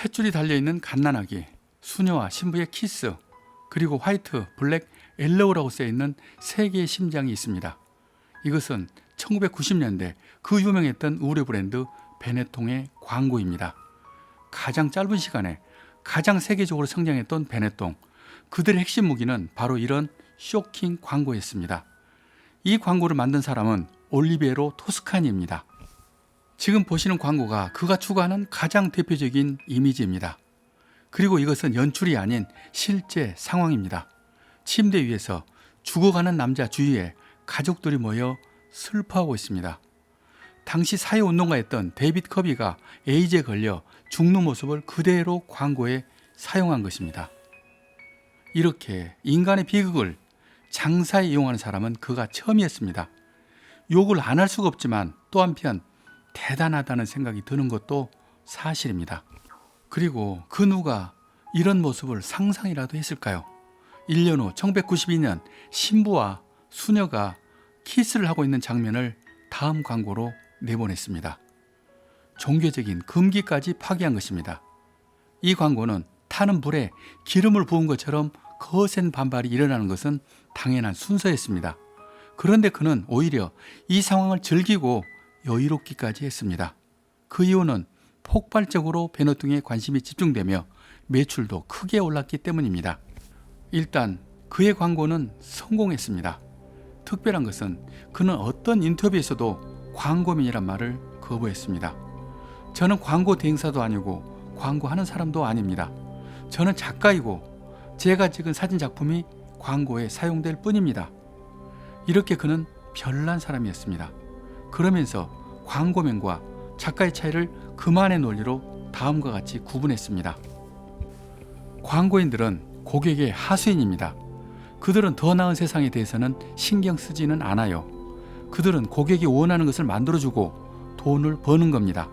탯줄이 달려있는 갓난아기, 수녀와 신부의 키스, 그리고 화이트, 블랙, 옐로우라고 쓰여있는 세 개의 심장이 있습니다. 이것은 1990년대 그 유명했던 의류 브랜드 베네통의 광고입니다. 가장 짧은 시간에 가장 세계적으로 성장했던 베네통, 그들의 핵심 무기는 바로 이런 쇼킹 광고였습니다. 이 광고를 만든 사람은 올리베로 토스카니입니다. 지금 보시는 광고가 그가 추구하는 가장 대표적인 이미지입니다. 그리고 이것은 연출이 아닌 실제 상황입니다. 침대 위에서 죽어가는 남자 주위에 가족들이 모여 슬퍼하고 있습니다. 당시 사회운동가였던 데이빗 커비가 에이즈에 걸려 죽는 모습을 그대로 광고에 사용한 것입니다. 이렇게 인간의 비극을 장사에 이용하는 사람은 그가 처음이었습니다. 욕을 안 할 수가 없지만 또 한편 대단하다는 생각이 드는 것도 사실입니다. 그리고 그 누가 이런 모습을 상상이라도 했을까요? 1년 후 1992년 신부와 수녀가 키스를 하고 있는 장면을 다음 광고로 내보냈습니다. 종교적인 금기까지 파기한 것입니다. 이 광고는 타는 불에 기름을 부은 것처럼 거센 반발이 일어나는 것은 당연한 순서였습니다. 그런데 그는 오히려 이 상황을 즐기고 여유롭기까지 했습니다. 그 이유는 폭발적으로 베네통에 관심이 집중되며 매출도 크게 올랐기 때문입니다. 일단 그의 광고는 성공했습니다. 특별한 것은 그는 어떤 인터뷰에서도 광고맨이란 말을 거부했습니다. 저는 광고 대행사도 아니고 광고하는 사람도 아닙니다. 저는 작가이고 제가 찍은 사진 작품이 광고에 사용될 뿐입니다. 이렇게 그는 별난 사람이었습니다. 그러면서 광고맨과 작가의 차이를 그만의 논리로 다음과 같이 구분했습니다. 광고인들은 고객의 하수인입니다. 그들은 더 나은 세상에 대해서는 신경 쓰지는 않아요. 그들은 고객이 원하는 것을 만들어주고 돈을 버는 겁니다.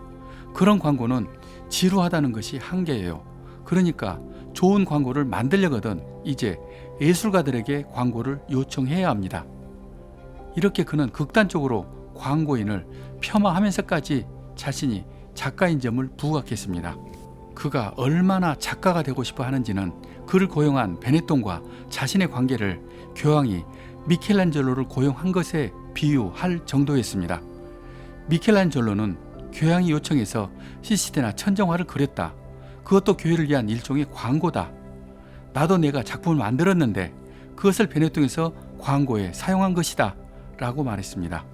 그런 광고는 지루하다는 것이 한계예요. 그러니까 좋은 광고를 만들려거든 이제 예술가들에게 광고를 요청해야 합니다. 이렇게 그는 극단적으로 광고인을 폄하하면서까지 자신이 작가인 점을 부각했습니다. 그가 얼마나 작가가 되고 싶어 하는지는 그를 고용한 베네통과 자신의 관계를 교황이 미켈란젤로를 고용한 것에 비유할 정도였습니다. 미켈란젤로는 교황이 요청해서 시스테나 천정화를 그렸다. 그것도 교회를 위한 일종의 광고다. 나도 내가 작품을 만들었는데 그것을 베네통에서 광고에 사용한 것이다 라고 말했습니다.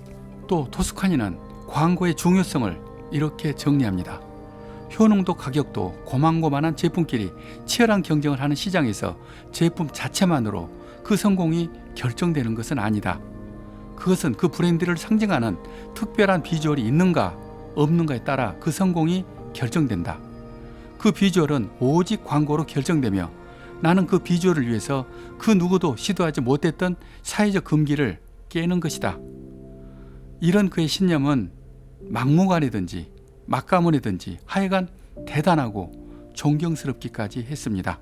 또 토스카니는 광고의 중요성을 이렇게 정리합니다. 효능도 가격도 고만고만한 제품끼리 치열한 경쟁을 하는 시장에서 제품 자체만으로 그 성공이 결정되는 것은 아니다. 그것은 그 브랜드를 상징하는 특별한 비주얼이 있는가 없는가에 따라 그 성공이 결정된다. 그 비주얼은 오직 광고로 결정되며 나는 그 비주얼을 위해서 그 누구도 시도하지 못했던 사회적 금기를 깨는 것이다. 이런 그의 신념은 막무가내든지 막가문이든지 하여간 대단하고 존경스럽기까지 했습니다.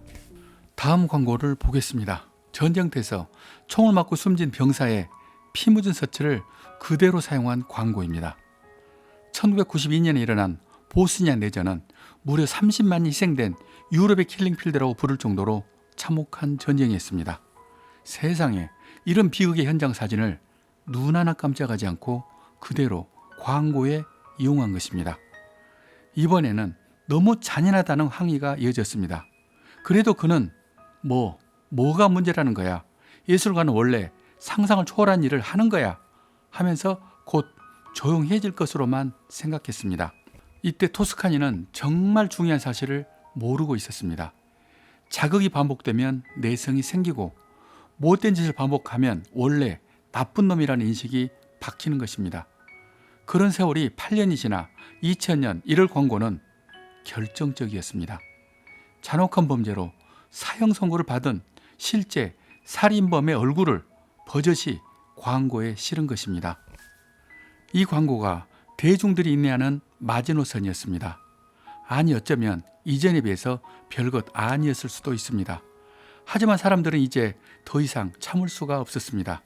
다음 광고를 보겠습니다. 전쟁터에서 총을 맞고 숨진 병사의 피 묻은 셔츠를 그대로 사용한 광고입니다. 1992년에 일어난 보스니아 내전은 무려 30만이 희생된 유럽의 킬링필드라고 부를 정도로 참혹한 전쟁이었습니다. 세상에 이런 비극의 현장 사진을 눈 하나 깜짝하지 않고 그대로 광고에 이용한 것입니다. 이번에는 너무 잔인하다는 항의가 이어졌습니다. 그래도 그는 뭐가 문제라는 거야. 예술가는 원래 상상을 초월한 일을 하는 거야 하면서 곧 조용해질 것으로만 생각했습니다. 이때 토스카니는 정말 중요한 사실을 모르고 있었습니다. 자극이 반복되면 내성이 생기고 못된 짓을 반복하면 원래 나쁜 놈이라는 인식이 박히는 것입니다. 그런 세월이 8년이 지나 2000년 1월 광고는 결정적이었습니다. 잔혹한 범죄로 사형 선고를 받은 실제 살인범의 얼굴을 버젓이 광고에 실은 것입니다. 이 광고가 대중들이 인내하는 마지노선이었습니다. 아니 어쩌면 이전에 비해서 별것 아니었을 수도 있습니다. 하지만 사람들은 이제 더 이상 참을 수가 없었습니다.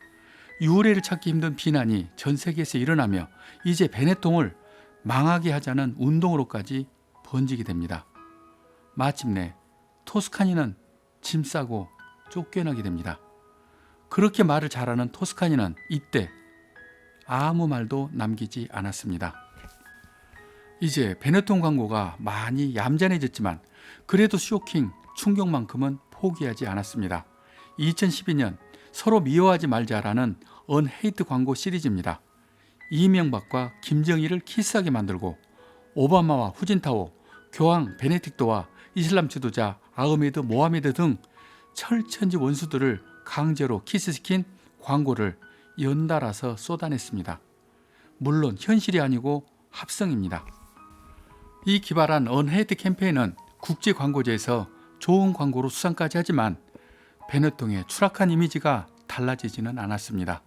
유례를 찾기 힘든 비난이 전 세계에서 일어나며 이제 베네통을 망하게 하자는 운동으로까지 번지게 됩니다. 마침내 토스카니는 짐 싸고 쫓겨나게 됩니다. 그렇게 말을 잘하는 토스카니는 이때 아무 말도 남기지 않았습니다. 이제 베네통 광고가 많이 얌전해졌지만 그래도 쇼킹 충격만큼은 포기하지 않았습니다. 2012년 서로 미워하지 말자라는 언헤이트 광고 시리즈입니다. 이명박과 김정일을 키스하게 만들고 오바마와 후진타오, 교황 베네딕토와 이슬람 지도자 아흐메드 모하메드 등 철천지 원수들을 강제로 키스시킨 광고를 연달아서 쏟아냈습니다. 물론 현실이 아니고 합성입니다. 이 기발한 언헤이트 캠페인은 국제 광고제에서 좋은 광고로 수상까지 하지만 베네통의 추락한 이미지가 달라지지는 않았습니다.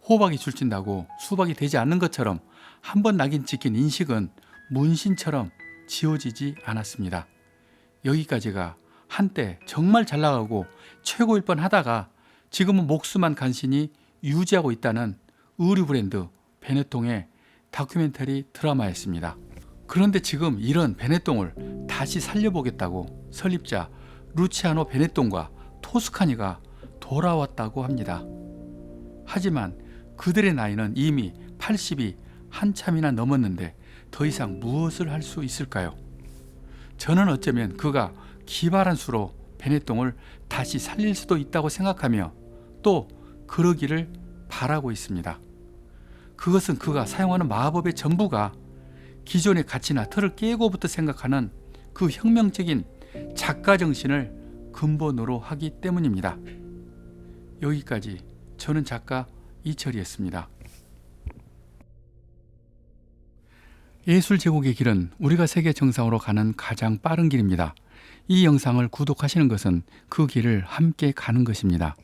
호박이 줄친다고 수박이 되지 않는 것처럼 한번 낙인 찍힌 인식은 문신처럼 지워지지 않았습니다. 여기까지가 한때 정말 잘 나가고 최고일 뻔하다가 지금은 목숨만 간신히 유지하고 있다는 의류 브랜드 베네통의 다큐멘터리 드라마였습니다. 그런데 지금 이런 베네통을 다시 살려보겠다고 설립자 루치아노 베네통과 토스카니가 돌아왔다고 합니다. 하지만 그들의 나이는 이미 80이 한참이나 넘었는데 더 이상 무엇을 할 수 있을까요? 저는 어쩌면 그가 기발한 수로 베네통을 다시 살릴 수도 있다고 생각하며 또 그러기를 바라고 있습니다. 그것은 그가 사용하는 마법의 전부가 기존의 가치나 틀을 깨고부터 생각하는 그 혁명적인 작가 정신을 근본으로 하기 때문입니다. 여기까지 저는 작가 이철이었습니다. 예술 제국의 길은 우리가 세계 정상으로 가는 가장 빠른 길입니다. 이 영상을 구독하시는 것은 그 길을 함께 가는 것입니다.